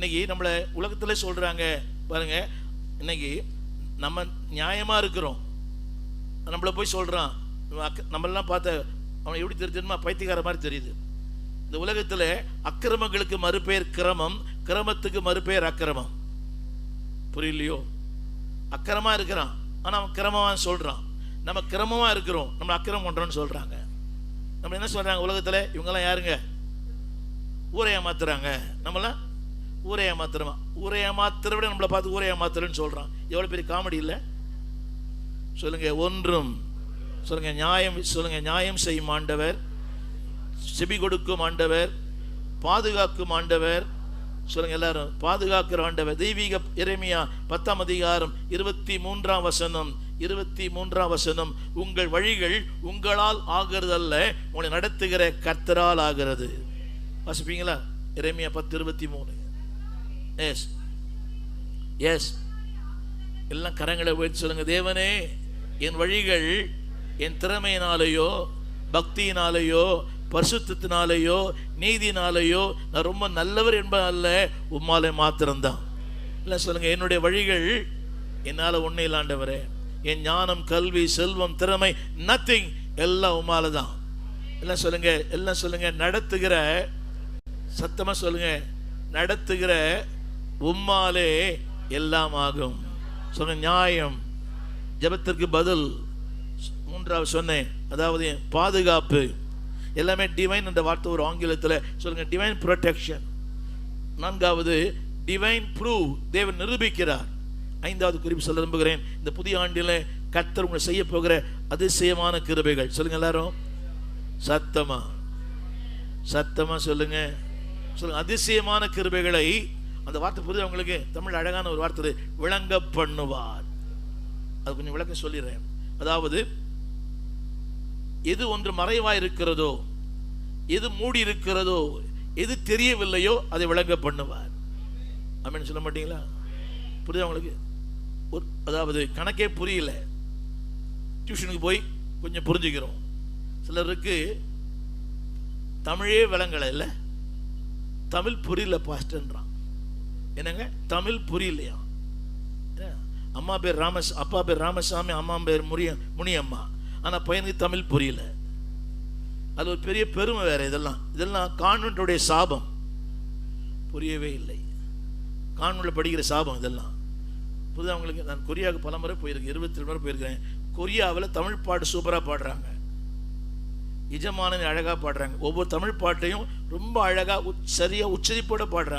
இன்னைக்கு நம்மளை உலகத்துல சொல்றாங்க பாருங்க, இன்னைக்கு நம்ம நியாயமா இருக்கிறோம், நம்மளை போய் சொல்றான், நம்மளாம் பார்த்த அவன் எப்படி தெரிஞ்சுமா பைத்தியக்கார மாதிரி தெரியுது. இந்த உலகத்துல அக்கிரமங்களுக்கு மறுபெயர் கிரமம், கிரமத்துக்கு மறுபெயர் அக்கிரமம். புரியலையோ? அக்கிரமா இருக்கிறான் ஆனா அவன் கிரமமா சொல்றான். நம்ம கிரமமா இருக்கிறோம், நம்ம அக்கிரமம் பண்றோம்னு சொல்றாங்க. நம்ம என்ன சொல்றாங்க உலகத்துல? இவங்கெல்லாம் யாருங்க? ஊரை ஏமாத்துறாங்க. நம்மளாம் ஊரை ஏமாத்துறோமா? ஊரை ஏமாத்துற விட நம்மளை பார்த்து ஊரை ஏமாத்துறேன்னு சொல்றான். எவ்வளவு பெரிய காமெடி இல்லை சொல்லுங்க. ஒன்றும் சொல்லுங்க நியாயம், சொல்லுங்க நியாயம் செய்யும் ஆண்டவர், செவி கொடுக்கும் ஆண்டவர், பாதுகாக்கும் ஆண்டவர். சொல்லுங்க எல்லாரும், பாதுகாக்கிற ஆண்டவர். தெய்வீக எரேமியா 10ஆம் அதிகாரம் 23ஆம் வசனம், 23ஆம் வசனம், உங்கள் வழிகள் உங்களால் ஆகிறது அல்ல, உங்களை நடத்துகிற கர்த்தரால் ஆகிறது. வாசிப்பீங்களா? எரேமியா 10:23. எஸ் எஸ், எல்லாம் கரங்களை உயர்த்தி சொல்லுங்க. தேவனே, என் வழிகள் என் திறமையினாலேயோ பக்தியினாலேயோ பரிசுத்தத்தினாலேயோ நீதினாலேயோ நான் ரொம்ப நல்லவர் என்பதல்ல, உம்மாலே மாத்திரம்தான். இல்லை சொல்லுங்க, என்னுடைய வழிகள் என்னால் ஒன்றும் இல்லாண்டவரே. என் ஞானம், கல்வி, செல்வம், திறமை, நத்திங், எல்லாம் உம்மால தான். எல்லாம் சொல்லுங்க, எல்லாம் சொல்லுங்க, நடத்துகிற, சத்தமா சொல்லுங்க, நடத்துகிற உம்மாலே எல்லாம் ஆகும். சொல்லுங்க நியாயம், ஜெபத்திற்கு பதில். மூன்றாவது சொன்னேன், அதாவது பாதுகாப்பு, எல்லாமே டிவைன் என்ற வார்த்தை ஒரு ஆங்கிலத்தில் சொல்லுங்க, டிவைன் ப்ரொடெக்ஷன். நான்காவது டிவைன் ப்ரூவ், தேவன் நிரூபிக்கிறார். ஐந்தாவது குறிப்பு சொல்ல விரும்புகிறேன், இந்த புதிய ஆண்டில் கர்த்தர் உங்களை செய்ய போகிற அதிசயமான கிருபைகள். சொல்லுங்க எல்லாரும் சத்தமா, சத்தமா சொல்லுங்க, சொல்லுங்க அதிசயமான கிருபைகளை. அந்த வார்த்தை புரியுது உங்களுக்கு? தமிழ் அழகான ஒரு வார்த்தை, விளங்க பண்ணுவார். அது கொஞ்சம் விளக்கம் சொல்லிடுறேன். அதாவது எது ஒன்று மறைவாய் இருக்கிறதோ, எது மூடி இருக்கிறதோ, எது தெரியவில்லையோ அதை விளங்க பண்ணுவார். ஆமென் சொல்ல மாட்டீங்களா? புரியுதா உங்களுக்கு? அதாவது கணக்கே புரியல, டியூஷனுக்கு போய் கொஞ்சம் புரிஞ்சுக்கிறோம். சிலருக்கு தமிழே விளங்கலை, இல்லை தமிழ் புரியல பாஸ்டர்ன்றான். என்னங்க தமிழ் புரியலையா? அம்மா பேர் அப்பா பேர் ராமசாமி, அம்மா பேர் முனியம்மா, ஆனா பையனுக்கு தமிழ் புரியல. அது ஒரு பெரிய பெருமை வேற. இதெல்லாம் கான்வென்ட்டுடைய சாபம். புரியவே இல்லை, கான்வென்ட்ல படிக்கிற சாபம் இதெல்லாம். புரியுதா உங்களுக்கு? நான் கொரியாவுக்கு பல முறை போயிருக்கேன், 22 முறை போயிருக்கிறேன். கொரியாவில் தமிழ் பாட்டு சூப்பராக பாடுறாங்க, எஜமானன் அழகா பாடுறாங்க. ஒவ்வொரு தமிழ் பாட்டையும் ரொம்ப அழகா சரியா உச்சரிப்போட பாடுறாங்க.